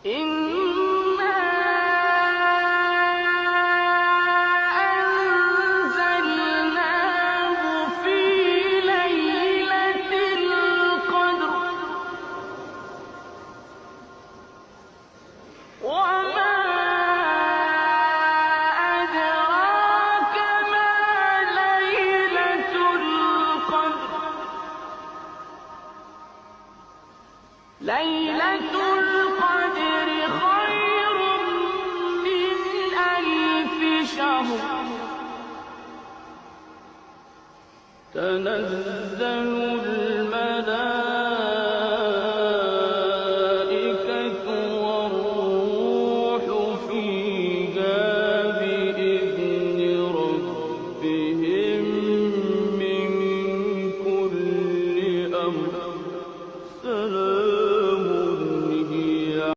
إِنَّا أَنزَلْنَاهُ فِي لَيْلَةِ الْقَدْرِ وَمَا أَدْرَاكَ مَا لَيْلَةُ الْقَدْرِ لَيْلَةُ الْقَدْرِ خَيْرٌ مِّنْ أَلْفِ شَهْرٍ تَنَزَّلُ